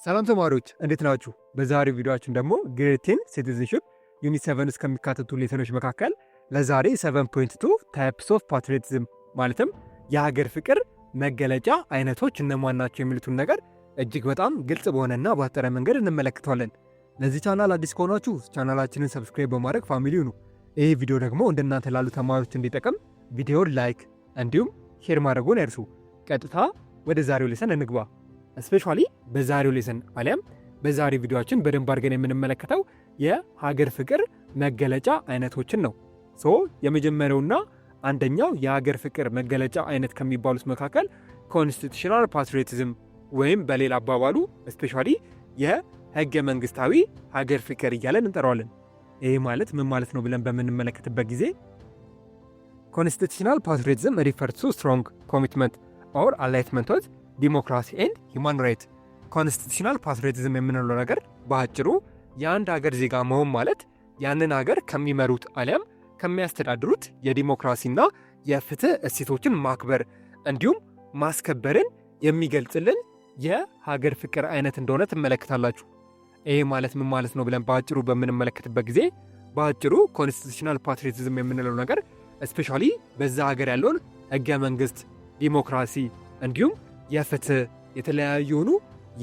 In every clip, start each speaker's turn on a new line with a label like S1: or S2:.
S1: ሰላም ተማሪዎች እንዴት ናችሁ? በዛሬው ቪዲዮአችን ደግሞ ግሬድ 10 ሲቲዝንሺፕ ዩኒት 7 እስከሚካተቱ ሌሰኖች መካከል ለዛሬ 7.2 ታይፕስ ኦፍ ፓትሪዮቲዝም ማለትም የሀገር ፍቅር መገለጫ አይነቶች እነማን ናቸው የሚሉትን ነገር እጅግ በጣም ግልጽ በሆነና ባጠረ መንገድ እንመለከታለን። ለዚህ ቻናል አዲስ ከሆናችሁ ቻናላችንን ሰብስክራይብ በማድረግ ፋሚሊ ሁኑ። ይህ ቪዲዮ ደግሞ እንደናንተ ላሉ ተማሪዎች እንዲጠቅም ቪዲዮውን ላይክ እንዲሁም ሼር ማድረጉን አይርሱ። ቀጥታ ወደ ዛሬው ሌሰን እንግባ። እስፔሻሊ በዛሬው ሌሰን አሊያም በዛሬው ቪዲዮአችን በደንብ አድርገን የምንመለከተው የሀገር ፍቅር መገለጫ አይነቶችን ነው። የመጀመሪያውና አንደኛው የሀገር ፍቅር መገለጫ አይነት ከሚባሉት መካከል ኮንስቲቱሽናል ፓትሪዮቲዝም ወይም በሌላ አባባሉ እስፔሻሊ የህገ መንግስታዊ ሀገር ፍቅር እያለን እንጠራዋለን። ይሄ ማለት ምን ማለት ነው ብለን በምንመለከትበት ጊዜ ኮንስቲቱሽናል ፓትሪዮቲዝም ሪፈርስ ቱ ስትሮንግ ኮሚትመንት ኦር አላይትመንት ኦፍ ዲሞክራሲ ኤንድ ሂውማን ራይት። ኮንስቲቱሽናል ፓትሪዮቲዝም የምንለው ነገር በአጭሩ የአንድ ሀገር ዜጋ መሆን ማለት ያንን ሀገር ከሚመሩት አሊያም ከሚያስተዳድሩት የዲሞክራሲና የፍትህ እሴቶችን ማክበር እንዲሁም ማስከበርን የሚገልጽልን የሀገር ፍቅር አይነት እንደሆነ ትመለከታላችሁ። ይሄ ማለት ምን ማለት ነው ብለን በአጭሩ በምንመለከትበት ጊዜ በአጭሩ ኮንስቲቱሽናል ፓትሪዮቲዝም የምንለው ነገር እስፔሻሊ በዛ ሀገር ያለውን ህገ መንግስት፣ ዲሞክራሲ እንዲሁም የፍትህ የተለያዩ የሆኑ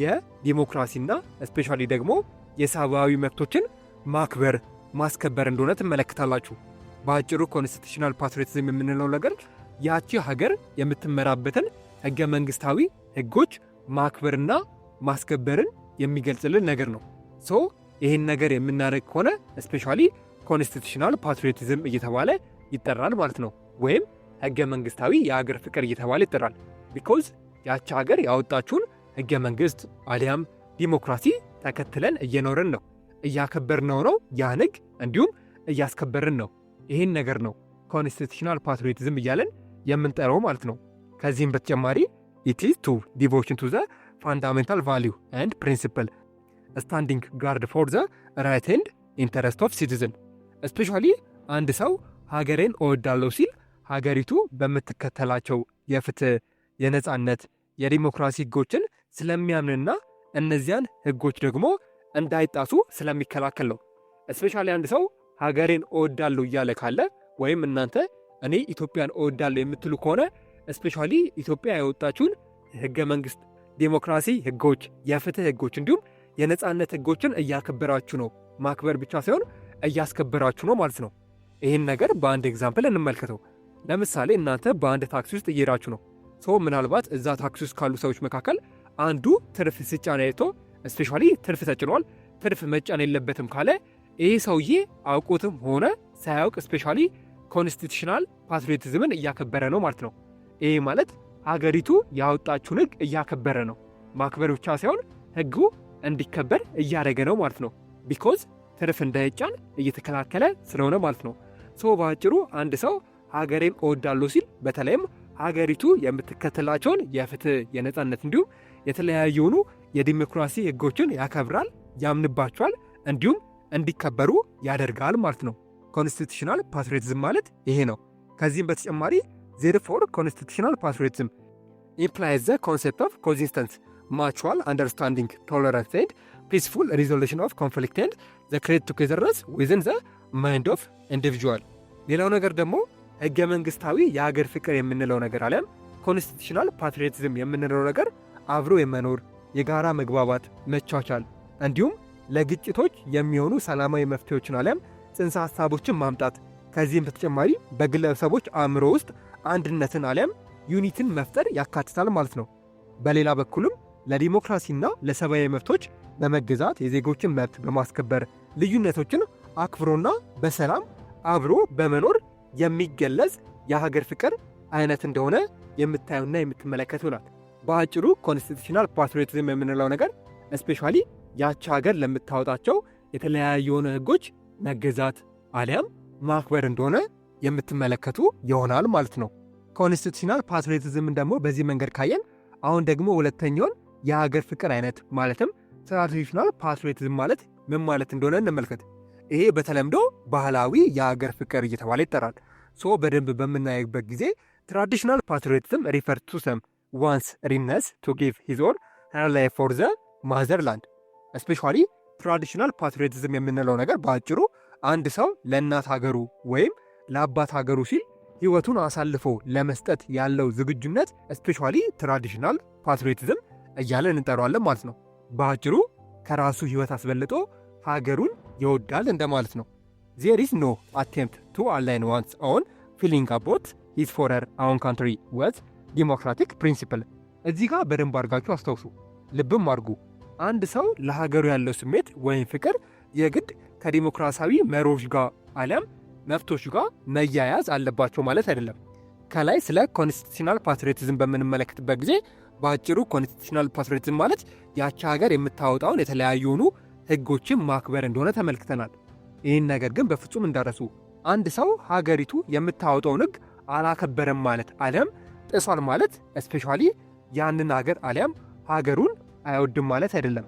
S1: የዲሞክራሲና እስፔሻሊ ደግሞ የሰብአዊ መብቶችን ማክበር ማስከበር እንደሆነ ትመለከታላችሁ። በአጭሩ ኮንስቲቱሽናል ፓትሪዮቲዝም የምንለው ነገር ያቺ ሀገር የምትመራበትን ህገ መንግስታዊ ህጎች ማክበርና ማስከበርን የሚገልጽልን ነገር ነው። ይህን ነገር የምናደርግ ከሆነ እስፔሻሊ ኮንስቲቱሽናል ፓትሪዮቲዝም እየተባለ ይጠራል ማለት ነው። ወይም ህገ መንግስታዊ የሀገር ፍቅር እየተባለ ይጠራል። ቢኮዝ ያቺ ሀገር ያወጣችውን ህገ መንግስት አሊያም ዲሞክራሲ ተከትለን እየኖርን ነው፣ እያከበርነው ነው ያን ህግ እንዲሁም እያስከበርን ነው። ይህን ነገር ነው ኮንስቲቱሽናል ፓትሪዮቲዝም እያለን የምንጠራው ማለት ነው። ከዚህም በተጨማሪ it is to devotion to the fundamental value and principle standing guard for the right and interest of citizen. especially አንድ ሰው ሀገሬን እወዳለሁ ሲል ሀገሪቱ በምትከተላቸው የፍትህ፣ የነጻነት፣ የዲሞክራሲ ህጎችን ስለሚያምንና እነዚያን ህጎች ደግሞ እንዳይጣሱ ስለሚከላከል ነው። እስፔሻሊ አንድ ሰው ሀገሬን እወዳለሁ እያለ ካለ ወይም እናንተ እኔ ኢትዮጵያን እወዳለሁ የምትሉ ከሆነ እስፔሻሊ ኢትዮጵያ ያወጣችውን ህገ መንግስት፣ ዲሞክራሲ ህጎች፣ የፍትህ ህጎች እንዲሁም የነጻነት ህጎችን እያከበራችሁ ነው። ማክበር ብቻ ሳይሆን እያስከበራችሁ ነው ማለት ነው። ይህን ነገር በአንድ ኤግዛምፕል እንመልከተው። ለምሳሌ እናንተ በአንድ ታክሲ ውስጥ እየሄዳችሁ ነው። ምናልባት እዛ ታክሲ ውስጥ ካሉ ሰዎች መካከል አንዱ ትርፍ ሲጫን አይቶ እስፔሻሊ ትርፍ ተጭኗል፣ ትርፍ መጫን የለበትም ካለ ይህ ሰውዬ አውቆትም ሆነ ሳያውቅ እስፔሻሊ ኮንስቲቱሽናል ፓትሪዮቲዝምን እያከበረ ነው ማለት ነው። ይህ ማለት ሀገሪቱ ያወጣችውን ህግ እያከበረ ነው። ማክበር ብቻ ሳይሆን ህጉ እንዲከበር እያደረገ ነው ማለት ነው። ቢኮዝ ትርፍ እንዳይጫን እየተከላከለ ስለሆነ ማለት ነው። በአጭሩ አንድ ሰው ሀገሬን እወዳለሁ ሲል በተለይም ሀገሪቱ የምትከተላቸውን የፍትህ፣ የነጻነት እንዲሁም የተለያዩ የዲሞክራሲ ህጎችን ያከብራል፣ ያምንባቸዋል እንዲሁም እንዲከበሩ ያደርጋል ማለት ነው። ኮንስቲቱሽናል ፓትሪዮቲዝም ማለት ይሄ ነው። ከዚህም በተጨማሪ therefore constitutional patriotism implies the concept of coexistence, mutual understanding, tolerance and peaceful resolution of conflict and the creative togetherness within the mind of individual. ሌላው ነገር ደግሞ ህገ መንግስታዊ የሀገር ፍቅር የምንለው ነገር አለም ኮንስቲቱሽናል ፓትሪዮቲዝም የምንለው ነገር አብሮ የመኖር የጋራ መግባባት፣ መቻቻል እንዲሁም ለግጭቶች የሚሆኑ ሰላማዊ መፍትሄዎችን አለም ጽንሰ ሀሳቦችን ማምጣት፣ ከዚህም በተጨማሪ በግለሰቦች አእምሮ ውስጥ አንድነትን አለም ዩኒትን መፍጠር ያካትታል ማለት ነው። በሌላ በኩልም ለዲሞክራሲና ለሰብአዊ መብቶች በመገዛት የዜጎችን መብት በማስከበር ልዩነቶችን አክብሮና በሰላም አብሮ በመኖር የሚገለጽ የሀገር ፍቅር አይነት እንደሆነ የምታዩና የምትመለከቱ ናት። በአጭሩ ኮንስቲቱሽናል ፓትሪዮቲዝም የምንለው ነገር እስፔሻሊ ያቺ ሀገር ለምታወጣቸው የተለያዩ የሆነ ህጎች መገዛት አሊያም ማክበር እንደሆነ የምትመለከቱ ይሆናል ማለት ነው። ኮንስቲቱሽናል ፓትሪዮቲዝምን ደግሞ በዚህ መንገድ ካየን አሁን ደግሞ ሁለተኛውን የሀገር ፍቅር አይነት ማለትም ትራዲሽናል ፓትሪዮቲዝም ማለት ምን ማለት እንደሆነ እንመልከት። ይሄ በተለምዶ ባህላዊ የሀገር ፍቅር እየተባለ ይጠራል። በደንብ በምናየበት ጊዜ ትራዲሽናል ፓትሪዮቲዝም ሪፈር ቱ ሰም ዋንስ ሪነስ ቱ ጊቭ ሂዝ ኦር ላይፍ ፎር ዘ ማዘርላንድ። እስፔሻሊ ትራዲሽናል ፓትሪዮቲዝም የምንለው ነገር በአጭሩ አንድ ሰው ለእናት ሀገሩ ወይም ለአባት ሀገሩ ሲል ህይወቱን አሳልፎ ለመስጠት ያለው ዝግጁነት እስፔሻሊ ትራዲሽናል ፓትሪዮቲዝም እያለን እንጠራዋለን ማለት ነው። በአጭሩ ከራሱ ህይወት አስበልጦ ሀገሩን ይወዳል እንደማለት ነው። ዜር ኢዝ ኖ አቴምፕት ቱ አላይን ዋንስ ኦን ፊሊንግ አቦት ሂዝ ፎረር አውን ካንትሪ ወዝ ዲሞክራቲክ ፕሪንሲፕል። እዚህ ጋር በደንብ አድርጋችሁ አስታውሱ፣ ልብም አድርጉ። አንድ ሰው ለሀገሩ ያለው ስሜት ወይም ፍቅር የግድ ከዲሞክራሲያዊ መርሆች ጋር አሊያም መብቶች ጋር መያያዝ አለባቸው ማለት አይደለም። ከላይ ስለ ኮንስቲቱሽናል ፓትሪዮቲዝም በምንመለከትበት ጊዜ በአጭሩ ኮንስቲቱሽናል ፓትሪዮቲዝም ማለት ያቺ ሀገር የምታወጣውን የተለያዩ ህጎችን ማክበር እንደሆነ ተመልክተናል። ይህን ነገር ግን በፍጹም እንዳረሱ። አንድ ሰው ሀገሪቱ የምታወጣውን ህግ አላከበረም ማለት አሊያም ጥሷል ማለት እስፔሻሊ ያንን ሀገር አሊያም ሀገሩን አይወድም ማለት አይደለም።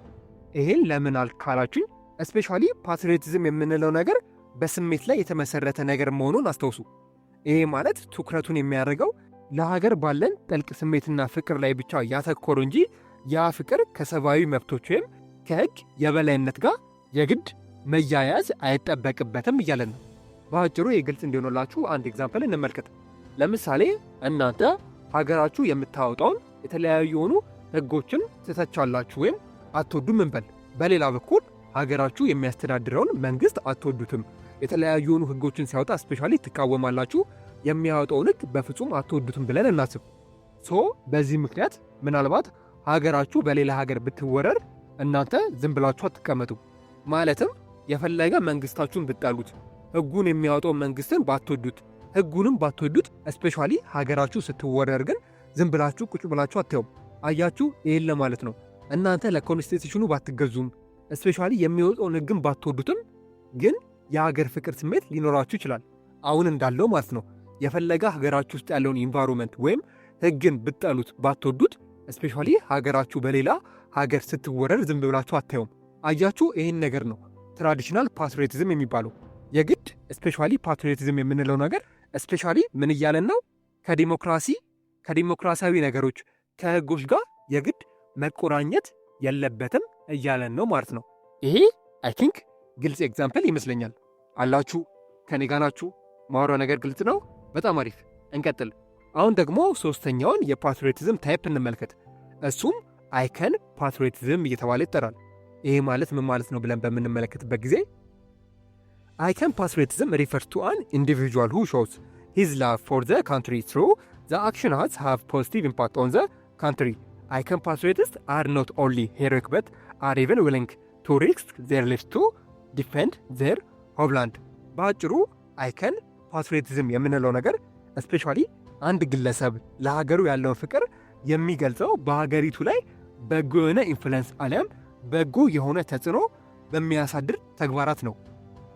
S1: ይህን ለምን አልካላችሁኝ፣ እስፔሻሊ ፓትሪዮቲዝም የምንለው ነገር በስሜት ላይ የተመሰረተ ነገር መሆኑን አስታውሱ። ይሄ ማለት ትኩረቱን የሚያደርገው ለሀገር ባለን ጥልቅ ስሜትና ፍቅር ላይ ብቻ ያተኮሩ እንጂ ያ ፍቅር ከሰብአዊ መብቶች ወይም ከህግ የበላይነት ጋር የግድ መያያዝ አይጠበቅበትም እያለን ነው። በአጭሩ የግልጽ እንዲሆንላችሁ አንድ ኤግዛምፕል እንመልከት። ለምሳሌ እናንተ ሀገራችሁ የምታወጣውን የተለያዩ ህጎችን ትተቻላችሁ ወይም አትወዱም እንበል። በሌላ በኩል ሀገራችሁ የሚያስተዳድረውን መንግስት አትወዱትም። የተለያዩ ህጎችን ሲያወጣ ስፔሻሊ ትቃወማላችሁ። የሚያወጣውን ህግ በፍጹም አትወዱትም ብለን እናስብ። በዚህ ምክንያት ምናልባት ሀገራችሁ በሌላ ሀገር ብትወረር እናንተ ዝም ብላችሁ አትቀመጡ። ማለትም የፈለገ መንግስታችሁን ብትጠሉት፣ ህጉን የሚያወጣው መንግስትን ባትወዱት፣ ህጉንም ባትወዱት፣ ስፔሻሊ ሀገራችሁ ስትወረር ግን ዝም ብላችሁ ቁጭ ብላችሁ አታዩም። አያችሁ፣ ይሄን ለማለት ነው። እናንተ ለኮንስቲቱሽኑ ባትገዙም ስፔሻሊ የሚወጣውን ህግን ባትወዱትም ግን የሀገር ፍቅር ስሜት ሊኖራችሁ ይችላል። አሁን እንዳለው ማለት ነው። የፈለገ ሀገራችሁ ውስጥ ያለውን ኢንቫይሮንመንት ወይም ህግን ብትጠሉት ባትወዱት፣ ስፔሻሊ ሀገራችሁ በሌላ ሀገር ስትወረር ዝም ብላችሁ አታዩም። አያችሁ፣ ይህን ነገር ነው ትራዲሽናል ፓትሪዮቲዝም የሚባለው። የግድ ስፔሻሊ ፓትሪዮቲዝም የምንለው ነገር ስፔሻሊ ምን እያለን ነው? ከዲሞክራሲያዊ ነገሮች ከህጎች ጋር የግድ መቆራኘት የለበትም እያለን ነው ማለት ነው። ይሄ አይ ቲንክ ግልጽ ኤግዛምፕል ይመስለኛል። አላችሁ ከኔ ጋር ናችሁ? ማወራው ነገር ግልጽ ነው። በጣም አሪፍ፣ እንቀጥል። አሁን ደግሞ ሶስተኛውን የፓትሪዮቲዝም ታይፕ እንመልከት። እሱም አይከን ፓትሪዮቲዝም እየተባለ ይጠራል። ይሄ ማለት ምን ማለት ነው ብለን በምንመለከትበት ጊዜ አይከን ፓትሪዮቲዝም ሪፈርስ ቱ አን ኢንዲቪጁዋል ሁ ሾውስ ሂዝ ላቭ ፎር ዘ ካንትሪ ትሩ ዘ አክሽንስ ሃቭ ፖዚቲቭ ኢምፓክት ኦን ዘ ካንትሪ። አይከን ፓትሪዮቲስት አር ኖት ኦንሊ ሄሮይክ በት አር ኢቨን ዊሊንግ ቱ ሪስክ ዜር ሊቭስ ቱ ዲፌንድ ዜር ሆምላንድ። በአጭሩ አይከን ፓትሪዮቲዝም የምንለው ነገር እስፔሻሊ አንድ ግለሰብ ለሀገሩ ያለውን ፍቅር የሚገልጸው በሀገሪቱ ላይ በጎ የሆነ ኢንፍሉዌንስ አሊያም በጎ የሆነ ተጽዕኖ በሚያሳድር ተግባራት ነው።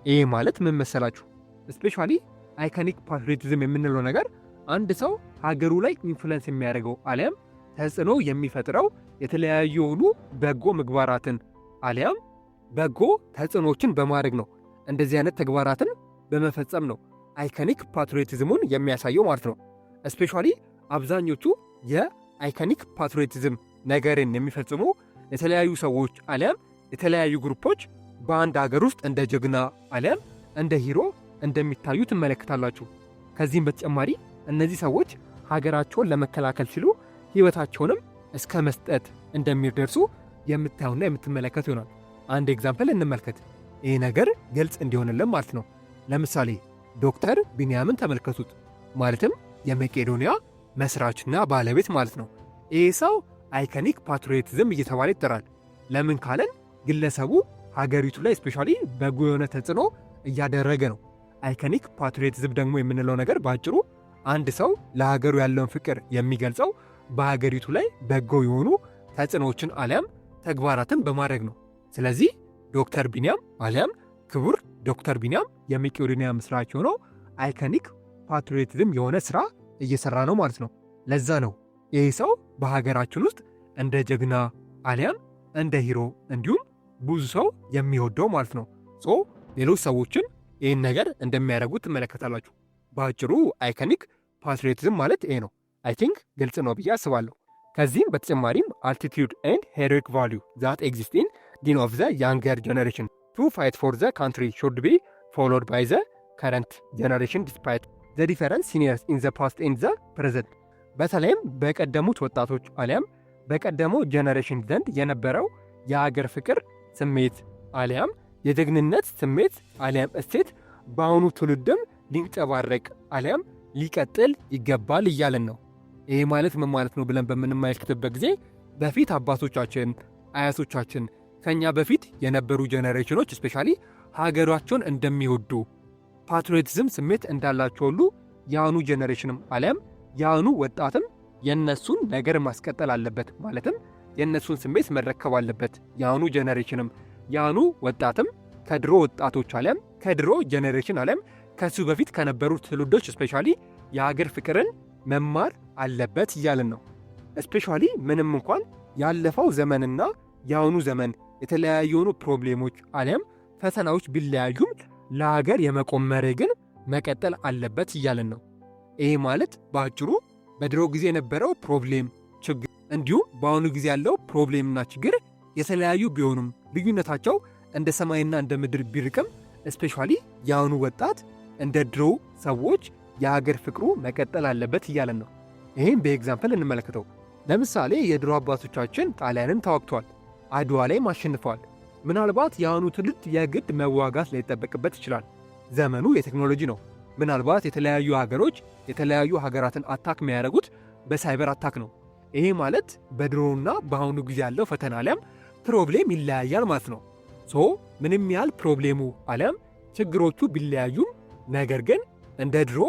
S1: ይሄ ማለት ምን መሰላችሁ? እስፔሻሊ አይኮኒክ ፓትሪዮቲዝም የምንለው ነገር አንድ ሰው ሀገሩ ላይ ኢንፍሉዌንስ የሚያደርገው አሊያም ተጽዕኖ የሚፈጥረው የተለያዩ የሆኑ በጎ ምግባራትን አሊያም በጎ ተጽዕኖችን በማድረግ ነው። እንደዚህ አይነት ተግባራትን በመፈጸም ነው አይኮኒክ ፓትሪዮቲዝሙን የሚያሳየው ማለት ነው። እስፔሻሊ አብዛኞቹ የአይኮኒክ ፓትሪዮቲዝም ነገርን የሚፈጽሙ የተለያዩ ሰዎች አሊያም የተለያዩ ግሩፖች በአንድ ሀገር ውስጥ እንደ ጀግና አሊያም እንደ ሂሮ እንደሚታዩ ትመለከታላችሁ። ከዚህም በተጨማሪ እነዚህ ሰዎች ሀገራቸውን ለመከላከል ሲሉ ህይወታቸውንም እስከ መስጠት እንደሚደርሱ የምታዩና የምትመለከቱ ይሆናል። አንድ ኤግዛምፕል እንመልከት፣ ይህ ነገር ግልጽ እንዲሆንልን ማለት ነው። ለምሳሌ ዶክተር ቢንያምን ተመልከቱት። ማለትም የመቄዶንያ መስራችና ባለቤት ማለት ነው። ይህ ሰው አይኮኒክ ፓትሪዮቲዝም እየተባለ ይጠራል። ለምን ካለን ግለሰቡ ሀገሪቱ ላይ ስፔሻሊ በጎ የሆነ ተጽዕኖ እያደረገ ነው። አይኮኒክ ፓትሪዮቲዝም ደግሞ የምንለው ነገር በአጭሩ አንድ ሰው ለሀገሩ ያለውን ፍቅር የሚገልጸው በሀገሪቱ ላይ በጎ የሆኑ ተጽዕኖዎችን አሊያም ተግባራትን በማድረግ ነው። ስለዚህ ዶክተር ቢንያም አሊያም ክቡር ዶክተር ቢንያም የመቄዶንያ መስራች የሆነው አይኮኒክ ፓትሪዮቲዝም የሆነ ስራ እየሰራ ነው ማለት ነው። ለዛ ነው ይህ ሰው በሀገራችን ውስጥ እንደ ጀግና አሊያም እንደ ሂሮ እንዲሁም ብዙ ሰው የሚወደው ማለት ነው። ሌሎች ሰዎችን ይህን ነገር እንደሚያደርጉት ትመለከታላችሁ። በአጭሩ አይኮኒክ ፓትሪዮቲዝም ማለት ይሄ ነው። አይ ቲንክ ግልጽ ነው ብዬ አስባለሁ። ከዚህም በተጨማሪም አልቲቲዩድ ኤንድ ሄሮይክ ቫሊዩ ዛት ኤግዚስት ኢን ዲን ኦፍ ዘ ያንገር ጀነሬሽን ቱ ፋይት ፎር ዘ ካንትሪ ሹድ ቢ ፎሎድ ባይ ዘ ከረንት ጀነሬሽን ዲስፓይት ዘ ዲፈረንስ ሲኒየርስ ኢን ዘ ፓስት ኤንድ ዘ ፕሬዘንት። በተለይም በቀደሙት ወጣቶች አሊያም በቀደመው ጀነሬሽን ዘንድ የነበረው የሀገር ፍቅር ስሜት አሊያም የጀግንነት ስሜት አሊያም እሴት በአሁኑ ትውልድም ሊንጸባረቅ አሊያም ሊቀጥል ይገባል እያለን ነው። ይህ ማለት ምን ማለት ነው ብለን በምንመለከትበት ጊዜ በፊት አባቶቻችን አያቶቻችን ከኛ በፊት የነበሩ ጀነሬሽኖች ስፔሻሊ ሀገራቸውን እንደሚወዱ ፓትሪዮቲዝም ስሜት እንዳላቸው ሁሉ የአሁኑ ጀነሬሽንም አሊያም የአሁኑ ወጣትም የነሱን ነገር ማስቀጠል አለበት። ማለትም የነሱን ስሜት መረከብ አለበት። የአሁኑ ጀነሬሽንም የአሁኑ ወጣትም ከድሮ ወጣቶች አሊያም ከድሮ ጀነሬሽን አሊያም ከሱ በፊት ከነበሩ ትውልዶች ስፔሻሊ የሀገር ፍቅርን መማር አለበት እያልን ነው። ስፔሻሊ ምንም እንኳን ያለፈው ዘመንና የአሁኑ ዘመን የተለያዩ የሆኑ ፕሮብሌሞች አሊያም ፈተናዎች ቢለያዩም ለሀገር የመቆም መርህ ግን መቀጠል አለበት እያልን ነው። ይህ ማለት በአጭሩ በድሮ ጊዜ የነበረው ፕሮብሌም ችግር እንዲሁም በአሁኑ ጊዜ ያለው ፕሮብሌምና ችግር የተለያዩ ቢሆኑም ልዩነታቸው እንደ ሰማይና እንደ ምድር ቢርቅም ስፔሻሊ የአሁኑ ወጣት እንደ ድሮ ሰዎች የሀገር ፍቅሩ መቀጠል አለበት እያለን ነው። ይህም በኤግዛምፕል እንመለከተው። ለምሳሌ የድሮ አባቶቻችን ጣሊያንን ተዋግተዋል፣ አድዋ ላይም አሸንፈዋል። ምናልባት የአሁኑ ትውልድ የግድ መዋጋት ላይጠበቅበት ይችላል። ዘመኑ የቴክኖሎጂ ነው። ምናልባት የተለያዩ ሀገሮች የተለያዩ ሀገራትን አታክ የሚያደርጉት በሳይበር አታክ ነው። ይሄ ማለት በድሮና በአሁኑ ጊዜ ያለው ፈተና አሊያም ፕሮብሌም ይለያያል ማለት ነው። ሶ ምንም ያህል ፕሮብሌሙ አሊያም ችግሮቹ ቢለያዩም ነገር ግን እንደ ድሮ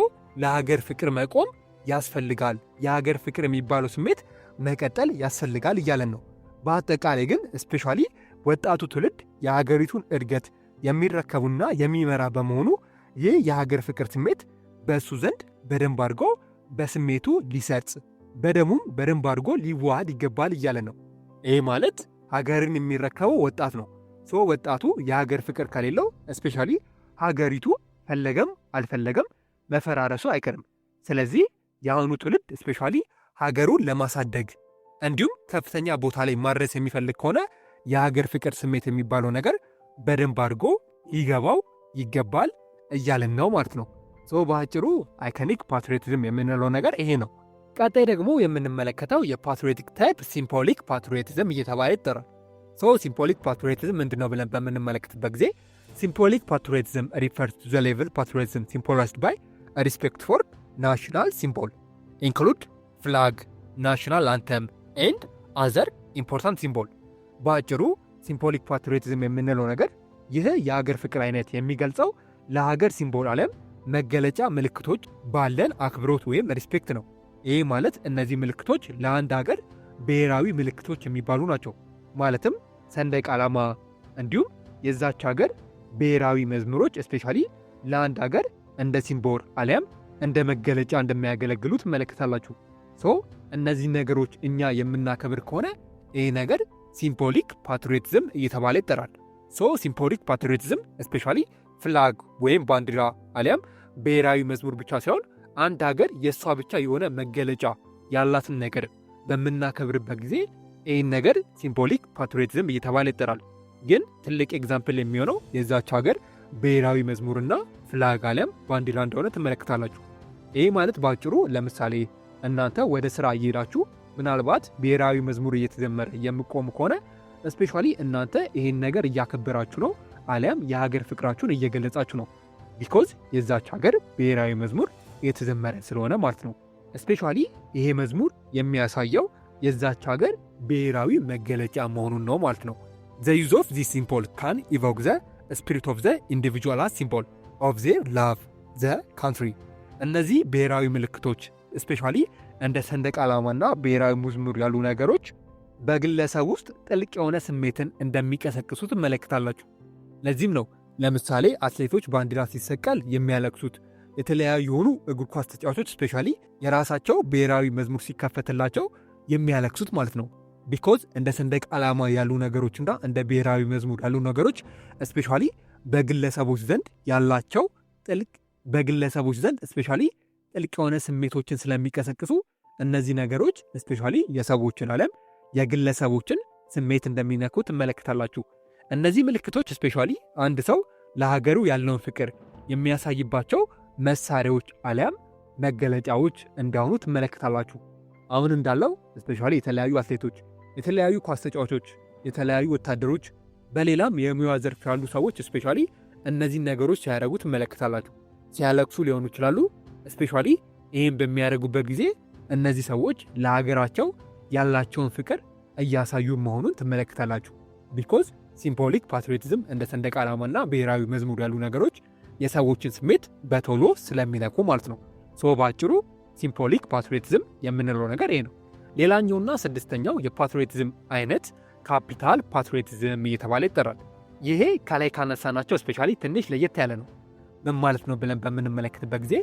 S1: ለሀገር ፍቅር መቆም ያስፈልጋል። የሀገር ፍቅር የሚባለው ስሜት መቀጠል ያስፈልጋል እያለን ነው። በአጠቃላይ ግን ስፔሻሊ ወጣቱ ትውልድ የሀገሪቱን እድገት የሚረከቡና የሚመራ በመሆኑ ይህ የሀገር ፍቅር ስሜት በእሱ ዘንድ በደንብ አድርጎ በስሜቱ ሊሰርጽ በደሙም በደንብ አድርጎ ሊዋሃድ ይገባል እያለን ነው። ይህ ማለት ሀገርን የሚረከበው ወጣት ነው። ሶ ወጣቱ የሀገር ፍቅር ከሌለው ስፔሻሊ ሀገሪቱ ፈለገም አልፈለገም መፈራረሱ አይቀርም። ስለዚህ የአሁኑ ትውልድ ስፔሻሊ ሀገሩን ለማሳደግ እንዲሁም ከፍተኛ ቦታ ላይ ማድረስ የሚፈልግ ከሆነ የሀገር ፍቅር ስሜት የሚባለው ነገር በደንብ አድርጎ ይገባው ይገባል እያልን ነው ማለት ነው። ሶ በአጭሩ አይኮኒክ ፓትሪዮቲዝም የምንለው ነገር ይሄ ነው። ቀጣይ ደግሞ የምንመለከተው የፓትሪዮቲክ ታይፕ ሲምቦሊክ ፓትሪዮቲዝም እየተባለ ይጠራል። ሶ ሲምቦሊክ ፓትሪዮቲዝም ምንድነው ብለን በምንመለከትበት ጊዜ ሲምቦሊክ ፓትሪዮቲዝም ሪፈርስ ቱ ዘ ሌቭል ፓትሪዮቲዝም ሲምቦላይዝድ ባይ ሪስፔክት ፎር ናሽናል ሲምቦል ኢንክሉድ ፍላግ፣ ናሽናል አንተም ኤንድ አዘር ኢምፖርታንት ሲምቦል። በአጭሩ ሲምቦሊክ ፓትሪዮቲዝም የምንለው ነገር ይህ የሀገር ፍቅር አይነት የሚገልጸው ለሀገር ሲምቦል አሊያም መገለጫ ምልክቶች ባለን አክብሮት ወይም ሪስፔክት ነው። ይህ ማለት እነዚህ ምልክቶች ለአንድ ሀገር ብሔራዊ ምልክቶች የሚባሉ ናቸው። ማለትም ሰንደቅ ዓላማ እንዲሁም የዛች ሀገር ብሔራዊ መዝሙሮች ስፔሻሊ ለአንድ ሀገር እንደ ሲምቦል አሊያም እንደ መገለጫ እንደሚያገለግሉ ትመለከታላችሁ። ሶ እነዚህ ነገሮች እኛ የምናከብር ከሆነ ይህ ነገር ሲምቦሊክ ፓትሪዮቲዝም እየተባለ ይጠራል። ሶ ሲምቦሊክ ፓትሪዮቲዝም ስፔሻሊ ፍላግ ወይም ባንዲራ አሊያም ብሔራዊ መዝሙር ብቻ ሳይሆን አንድ ሀገር የእሷ ብቻ የሆነ መገለጫ ያላትን ነገር በምናከብርበት ጊዜ ይህን ነገር ሲምቦሊክ ፓትሪዮቲዝም እየተባለ ይጠራል። ግን ትልቅ ኤግዛምፕል የሚሆነው የዛች ሀገር ብሔራዊ መዝሙርና ፍላግ አሊያም ባንዲራ እንደሆነ ትመለከታላችሁ። ይህ ማለት በአጭሩ ለምሳሌ እናንተ ወደ ስራ እየሄዳችሁ ምናልባት ብሔራዊ መዝሙር እየተዘመረ የምቆሙ ከሆነ ስፔሻሊ እናንተ ይህን ነገር እያከበራችሁ ነው አሊያም የሀገር ፍቅራችሁን እየገለጻችሁ ነው። ቢኮዝ የዛች ሀገር ብሔራዊ መዝሙር እየተዘመረ ስለሆነ ማለት ነው። ስፔሻሊ ይሄ መዝሙር የሚያሳየው የዛች ሀገር ብሔራዊ መገለጫ መሆኑን ነው ማለት ነው። ዘ ዩዝ ኦፍ ዚስ ሲምቦል ካን ኢቮክ ዘ ስፒሪት ኦፍ ዘ ኢንዲቪጁዋል አስ ሲምቦል ኦፍ ዜር ላቭ ዘ ካንትሪ። እነዚህ ብሔራዊ ምልክቶች ስፔሻሊ እንደ ሰንደቅ ዓላማና ብሔራዊ መዝሙር ያሉ ነገሮች በግለሰብ ውስጥ ጥልቅ የሆነ ስሜትን እንደሚቀሰቅሱ ትመለከታላችሁ። ለዚህም ነው ለምሳሌ አትሌቶች ባንዲራ ሲሰቀል የሚያለቅሱት። የተለያዩ የሆኑ እግር ኳስ ተጫዋቾች ስፔሻሊ የራሳቸው ብሔራዊ መዝሙር ሲከፈትላቸው የሚያለቅሱት ማለት ነው። ቢኮዝ እንደ ሰንደቅ ዓላማ ያሉ ነገሮችና እንደ ብሔራዊ መዝሙር ያሉ ነገሮች ስፔሻሊ በግለሰቦች ዘንድ ያላቸው ጥልቅ በግለሰቦች ዘንድ ስፔሻሊ ጥልቅ የሆነ ስሜቶችን ስለሚቀሰቅሱ እነዚህ ነገሮች ስፔሻሊ የሰዎችን ዓለም የግለሰቦችን ስሜት እንደሚነኩ ትመለከታላችሁ። እነዚህ ምልክቶች ስፔሻሊ አንድ ሰው ለሀገሩ ያለውን ፍቅር የሚያሳይባቸው መሳሪያዎች አሊያም መገለጫዎች እንደሆኑ ትመለከታላችሁ። አሁን እንዳለው ስፔሻሊ የተለያዩ አትሌቶች፣ የተለያዩ ኳስ ተጫዋቾች፣ የተለያዩ ወታደሮች፣ በሌላም የሙያ ዘርፍ ያሉ ሰዎች ስፔሻሊ እነዚህን ነገሮች ሲያደርጉ ትመለከታላችሁ። ሲያለቅሱ ሊሆኑ ይችላሉ። ስፔሻሊ ይህም በሚያደርጉበት ጊዜ እነዚህ ሰዎች ለሀገራቸው ያላቸውን ፍቅር እያሳዩ መሆኑን ትመለከታላችሁ። ቢኮዝ ሲምቦሊክ ፓትሪዮቲዝም እንደ ሰንደቅ ዓላማና ብሔራዊ መዝሙር ያሉ ነገሮች የሰዎችን ስሜት በቶሎ ስለሚነኩ ማለት ነው። በአጭሩ ሲምቦሊክ ፓትሪዮቲዝም የምንለው ነገር ይሄ ነው። ሌላኛውና ስድስተኛው የፓትሪዮቲዝም አይነት ካፒታል ፓትሪዮቲዝም እየተባለ ይጠራል። ይሄ ከላይ ካነሳናቸው ስፔሻሊ ትንሽ ለየት ያለ ነው። ምን ማለት ነው ብለን በምንመለከትበት ጊዜ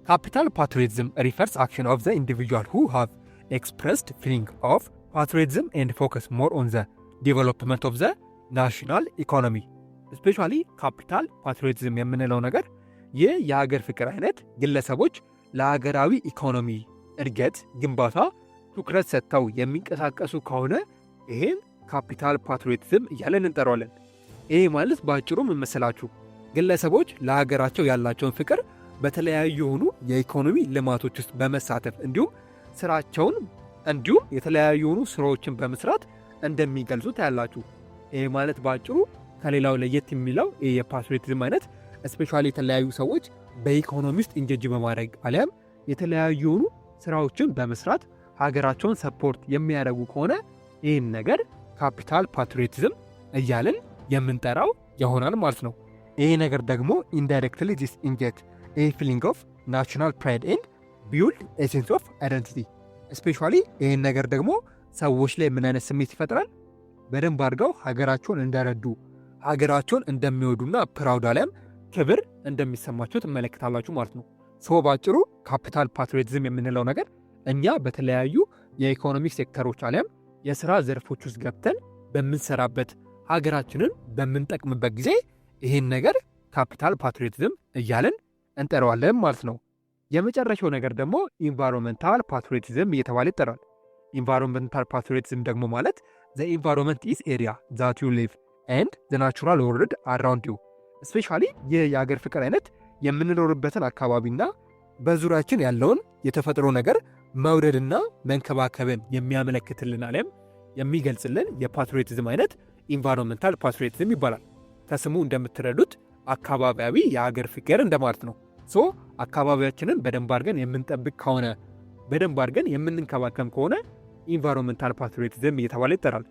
S1: ካፒታል ፓትሪዮቲዝም ሪፈርስ አክሽን ኦፍ ዘ ኢንዲቪጁዋል ሁ ሃቭ ኤክስፕረስድ ፊሊንግ ኦፍ ፓትሪዮቲዝም ኤንድ ፎከስ ሞር ኦን ዘ ዲቨሎፕመንት ኦፍ ዘ ናሽናል ኢኮኖሚ። ስፔሻሊ ካፒታል ፓትሪዮቲዝም የምንለው ነገር ይህ የሀገር ፍቅር አይነት ግለሰቦች ለሀገራዊ ኢኮኖሚ እድገት ግንባታ ትኩረት ሰጥተው የሚንቀሳቀሱ ከሆነ ይህም ካፒታል ፓትሪዮቲዝም እያለን እንጠራዋለን። ይህ ማለት በአጭሩ ምን መሰላችሁ? ግለሰቦች ለሀገራቸው ያላቸውን ፍቅር በተለያዩ የሆኑ የኢኮኖሚ ልማቶች ውስጥ በመሳተፍ እንዲሁም የተለያዩ የሆኑ ስራዎችን በመስራት እንደሚገልጹ ታያላችሁ። ይህ ማለት በአጭሩ ከሌላው ለየት የሚለው ይህ የፓትሪዮቲዝም አይነት ስፔሻሊ የተለያዩ ሰዎች በኢኮኖሚ ውስጥ ኢንጌጅ በማድረግ አሊያም የተለያዩ የሆኑ ስራዎችን በመስራት ሀገራቸውን ሰፖርት የሚያደርጉ ከሆነ ይህን ነገር ካፒታል ፓትሪዮቲዝም እያልን የምንጠራው ይሆናል ማለት ነው። ይህ ነገር ደግሞ ኢንዳይሬክትሊ ዲስ ኢንጀክት ኤ ፊሊንግ ኦፍ ናሽናል ፕራይድ ኤንድ ቢውልድ ኤ ሴንስ ኦፍ አይደንቲቲ። ስፔሻሊ ይህን ነገር ደግሞ ሰዎች ላይ ምን አይነት ስሜት ይፈጥራል? በደንብ አድርገው ሀገራቸውን እንደረዱ፣ ሀገራቸውን እንደሚወዱና ፕራውድ አሊያም ክብር እንደሚሰማቸው ትመለከታላችሁ ማለት ነው። በአጭሩ ካፒታል ፓትሪዮቲዝም የምንለው ነገር እኛ በተለያዩ የኢኮኖሚክ ሴክተሮች አሊያም የሥራ ዘርፎች ውስጥ ገብተን በምንሰራበት ሀገራችንን በምንጠቅምበት ጊዜ ይህን ነገር ካፒታል ፓትሪዮቲዝም እያለን እንጠራዋለን ማለት ነው። የመጨረሻው ነገር ደግሞ ኢንቫይሮንመንታል ፓትሪዮቲዝም እየተባለ ይጠራል። ኢንቫይሮንመንታል ፓትሪዮቲዝም ደግሞ ማለት ዘ ኢንቫይሮንመንት ኢዝ ኤሪያ ዛት ዩ ሊቭ ኤንድ ዘ ናቹራል ወርልድ አራውንድ ዩ። ስፔሻሊ ይህ የሀገር ፍቅር አይነት የምንኖርበትን አካባቢና በዙሪያችን ያለውን የተፈጥሮ ነገር መውደድና መንከባከብን የሚያመለክትልን አሊያም የሚገልጽልን የፓትሪዮቲዝም አይነት ኢንቫይሮንመንታል ፓትሪዮቲዝም ይባላል። ከስሙ እንደምትረዱት አካባቢያዊ የሀገር ፍቅር እንደማለት ነው። አካባቢያችንን በደንብ አድርገን የምንጠብቅ ከሆነ በደንብ አድርገን የምንንከባከብ ከሆነ ኢንቫይሮንመንታል ፓትሪዮቲዝም እየተባለ ይጠራል።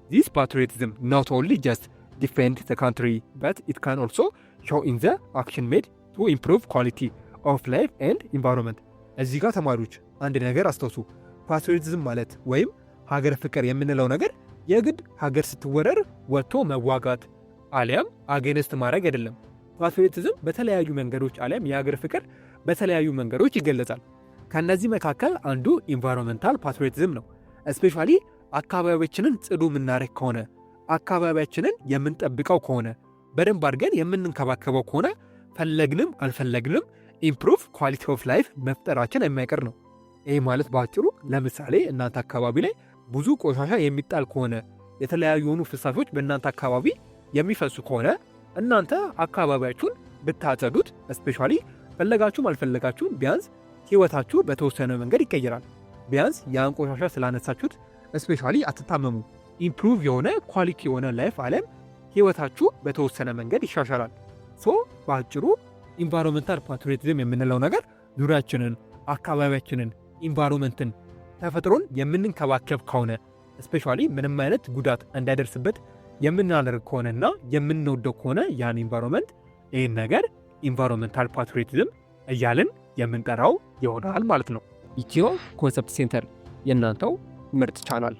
S1: ዚስ ፓትሪዮቲዝም ኖት ኦንሊ ጀስት ዲፌንድ ዘ ካንትሪ በት ኢት ካን ኦልሶ ሾው ኢን ዘ አክሽን ሜድ ቱ ኢምፕሩቭ ኳሊቲ ኦፍ ላይፍ ኤንድ ኢንቫይሮንመንት። እዚህ ጋር ተማሪዎች አንድ ነገር አስታውሱ። ፓትሪዮቲዝም ማለት ወይም ሀገር ፍቅር የምንለው ነገር የግድ ሀገር ስትወረር ወጥቶ መዋጋት አሊያም አጌንስት ማድረግ አይደለም። ፓትሪዮቲዝም በተለያዩ መንገዶች አሊያም የሀገር ፍቅር በተለያዩ መንገዶች ይገለጻል። ከነዚህ መካከል አንዱ ኢንቫይሮንመንታል ፓትሪዮቲዝም ነው። እስፔሻሊ አካባቢያችንን ጽዱ የምናደርግ ከሆነ አካባቢያችንን የምንጠብቀው ከሆነ በደንብ አድርገን የምንንከባከበው ከሆነ ፈለግንም አልፈለግንም ኢምፕሩቭ ኳሊቲ ኦፍ ላይፍ መፍጠራችን የማይቀር ነው። ይህ ማለት በአጭሩ ለምሳሌ እናንተ አካባቢ ላይ ብዙ ቆሻሻ የሚጣል ከሆነ የተለያዩ የሆኑ ፍሳሾች በእናንተ አካባቢ የሚፈሱ ከሆነ እናንተ አካባቢያችሁን ብታጸዱት እስፔሻሊ ፈለጋችሁም አልፈለጋችሁም ቢያንስ ህይወታችሁ በተወሰነ መንገድ ይቀየራል። ቢያንስ ያን ቆሻሻ ስላነሳችሁት እስፔሻሊ አትታመሙ። ኢምፕሩቭ የሆነ ኳሊቲ የሆነ ላይፍ አለም ህይወታችሁ በተወሰነ መንገድ ይሻሻላል። በአጭሩ ኢንቫይሮንመንታል ፓትሪዮቲዝም የምንለው ነገር ዙሪያችንን፣ አካባቢያችንን፣ ኢንቫይሮንመንትን፣ ተፈጥሮን የምንንከባከብ ከሆነ እስፔሻሊ ምንም አይነት ጉዳት እንዳይደርስበት የምናደርግ ከሆነና የምንወደው ከሆነ ያን ኢንቫይሮንመንት ይህን ነገር ኢንቫይሮንመንታል ፓትሪዮቲዝም እያልን የምንጠራው ይሆናል ማለት ነው። ኢትዮ ኮንሰፕት ሴንተር የእናንተው ምርጥ ቻናል